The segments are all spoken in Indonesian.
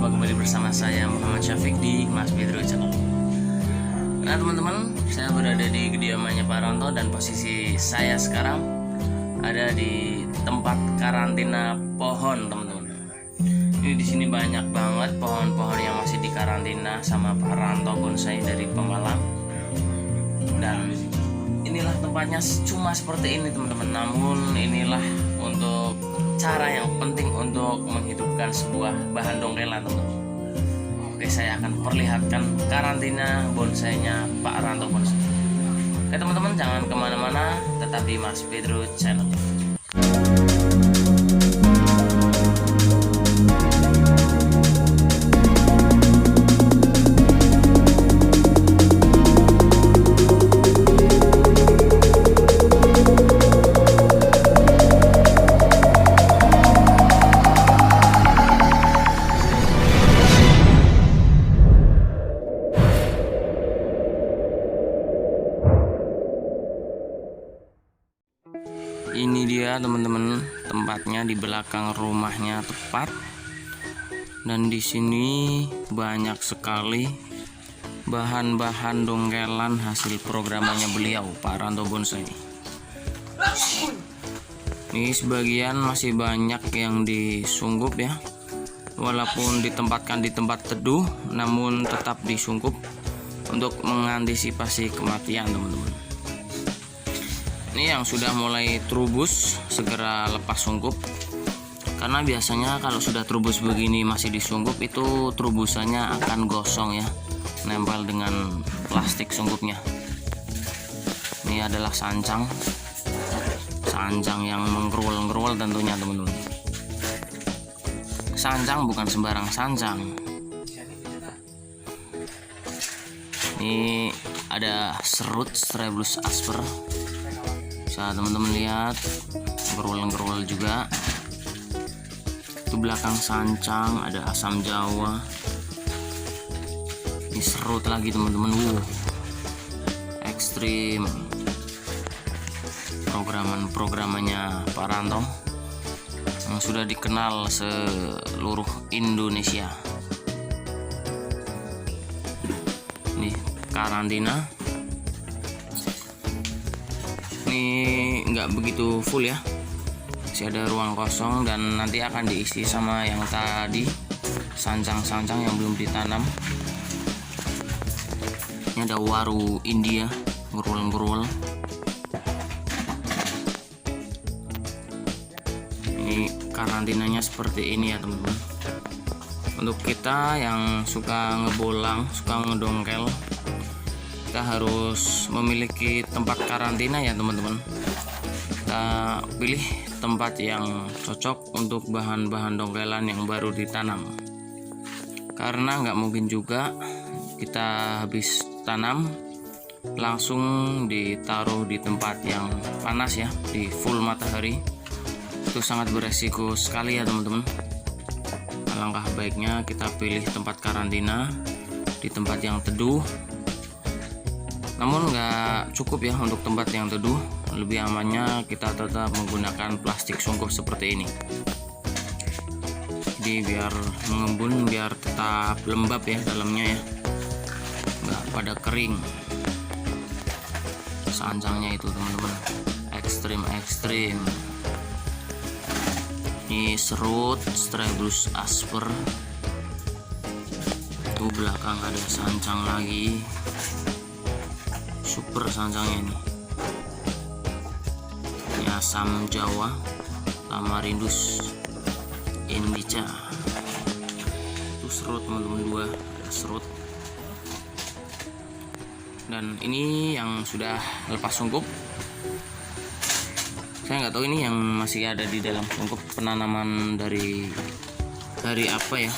Jumpa kembali bersama saya Muhammad Syafiq di Mas Pedro Channel. Nah teman-teman, saya berada di kediamannya Pak Ronto dan posisi saya sekarang ada di tempat karantina pohon, teman-teman. Ini di sini banyak banget pohon-pohon yang masih dikarantina sama Pak Ronto Bonsai dari Pemalang. Dan inilah tempatnya cuma seperti ini, teman-teman. Namun inilah untuk cara yang penting untuk menghidupkan sebuah bahan dongkelan, teman-teman. Oke, saya akan perlihatkan karantina bonsainya Pak Ronto Bonsai. Oke teman-teman, jangan kemana-mana, tetap di Mas Pedro Channel. Ini dia teman-teman, tempatnya di belakang rumahnya tepat. Dan di sini banyak sekali bahan-bahan dongkelan hasil programannya beliau, Pak Ronto Bonsai. Ini sebagian masih banyak yang disungkup ya. Walaupun ditempatkan di tempat teduh, namun tetap disungkup untuk mengantisipasi kematian, teman-teman. Ini yang sudah mulai trubus segera lepas sungkup, karena biasanya kalau sudah trubus begini masih disungkup itu trubusannya akan gosong ya, nempel dengan plastik sungkupnya. Ini adalah sancang yang menggerul-gerul tentunya, teman-teman. Sancang bukan sembarang sancang. Ini ada serut Strabelus asper. Bisa teman-teman lihat, gerul-gerul juga. Itu belakang sancang ada asam jawa. Ini serut lagi, teman-teman. Ekstrim. Programannya Pak Ronto yang sudah dikenal seluruh Indonesia. Ini karantina. Ini nggak begitu full ya, masih ada ruang kosong dan nanti akan diisi sama yang tadi, sancang-sancang yang belum ditanam. Ini ada waru India, gerul-gerul. Ini karantinanya seperti ini ya, teman-teman. Untuk kita yang suka ngebolang, suka ngedongkel, kita harus memiliki tempat karantina ya, teman-teman. Kita pilih tempat yang cocok untuk bahan-bahan dongkelan yang baru ditanam, karena nggak mungkin juga kita habis tanam langsung ditaruh di tempat yang panas ya, di full matahari. Itu sangat beresiko sekali ya, teman-teman. Alangkah baiknya kita pilih tempat karantina di tempat yang teduh. Namun nggak cukup ya untuk tempat yang teduh, lebih amannya kita tetap menggunakan plastik sungkup seperti ini. Jadi biar mengembun, biar tetap lembab ya dalamnya ya, nggak pada kering. Sancangnya itu, teman-teman, ekstrim. Ini serut Strabelus asper. Itu belakang ada sancang lagi. Super sancangnya ini. Ini asam jawa, tamarindus indica. Itu serut, teman-teman, dua ada serut. Dan ini yang sudah lepas sungkup. Saya nggak tahu ini yang masih ada di dalam sungkup penanaman dari apa ya.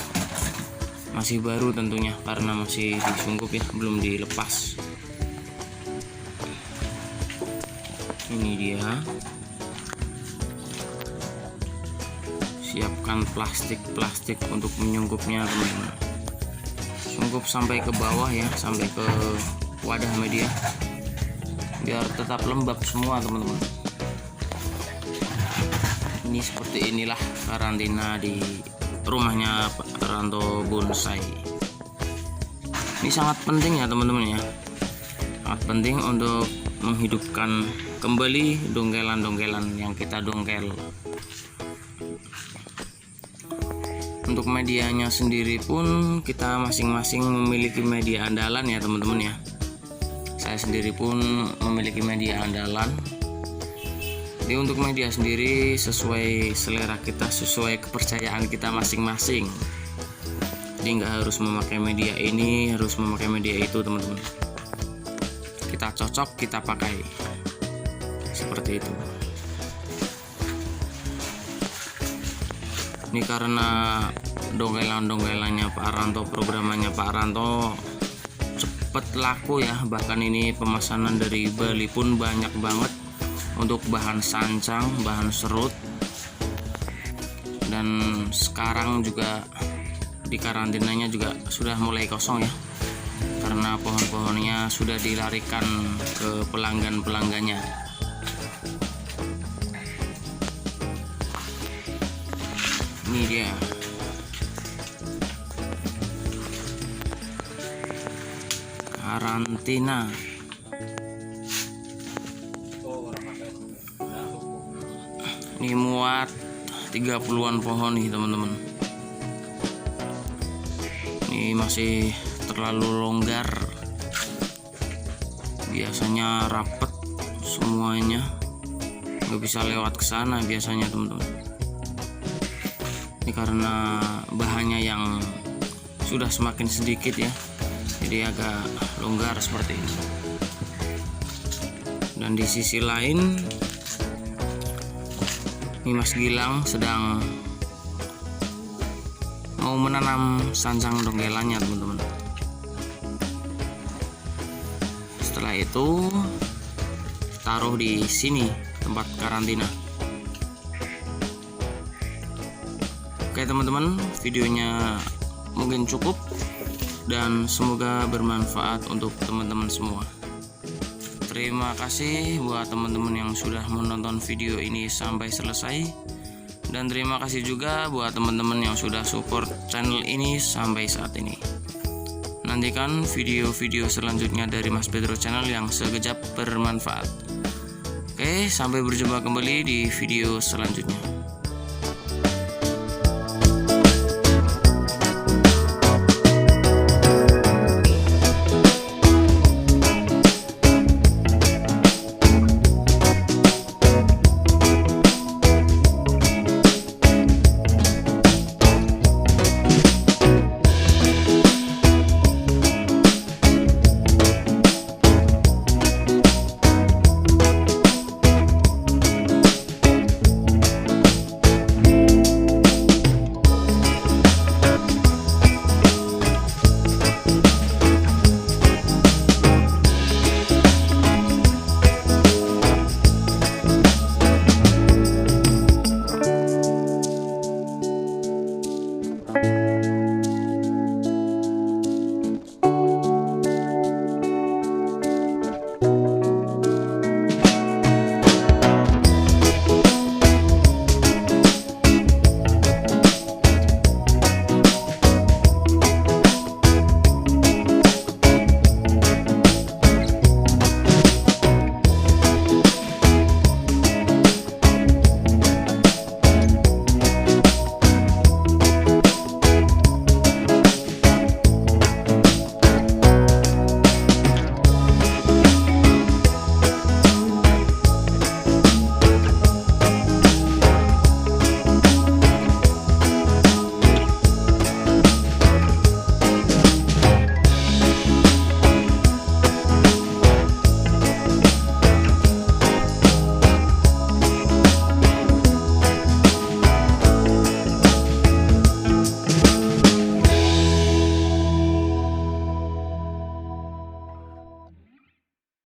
Masih baru tentunya karena masih disungkup ya, belum dilepas. Ini dia. Siapkan plastik untuk menyungkupnya, teman-teman. Sungkup sampai ke bawah ya, sampai ke wadah media, biar tetap lembab semua, teman-teman. Ini seperti inilah karantina di rumahnya Pak Ranto Bonsai. Ini sangat penting ya teman-teman ya, sangat penting untuk menghidupkan kembali dongkelan-dongkelan yang kita dongkel. Untuk medianya sendiri pun kita masing-masing memiliki media andalan ya teman-teman ya. Saya sendiri pun memiliki media andalan. Jadi untuk media sendiri sesuai selera kita, sesuai kepercayaan kita masing-masing. Jadi nggak harus memakai media ini, harus memakai media itu teman-teman. Kita cocok, kita pakai. Seperti itu. Ini karena dongkelan-dongkelannya Pak Ranto, programannya Pak Ranto cepet laku ya. Bahkan ini pemesanan dari Bali pun banyak banget untuk bahan sancang, bahan serut. Dan sekarang juga di karantinanya juga sudah mulai kosong ya, karena pohon-pohonnya sudah dilarikan ke pelanggan-pelanggannya. Ini dia karantina. Ini muat 30-an pohon nih teman-teman. Ini masih terlalu longgar, biasanya rapet semuanya, nggak bisa lewat ke sana biasanya teman-teman. Ini karena bahannya yang sudah semakin sedikit ya, jadi agak longgar seperti ini. Dan di sisi lain ini Mas Gilang sedang mau menanam sancang dongkelannya teman-teman. Setelah itu taruh di sini tempat karantina. Oke teman-teman, videonya mungkin cukup dan semoga bermanfaat untuk teman-teman semua. Terima kasih buat teman-teman yang sudah menonton video ini sampai selesai, dan terima kasih juga buat teman-teman yang sudah support channel ini sampai saat ini. Nantikan video-video selanjutnya dari Mas Pedro Channel yang sekejap bermanfaat. Oke, sampai berjumpa kembali di video selanjutnya.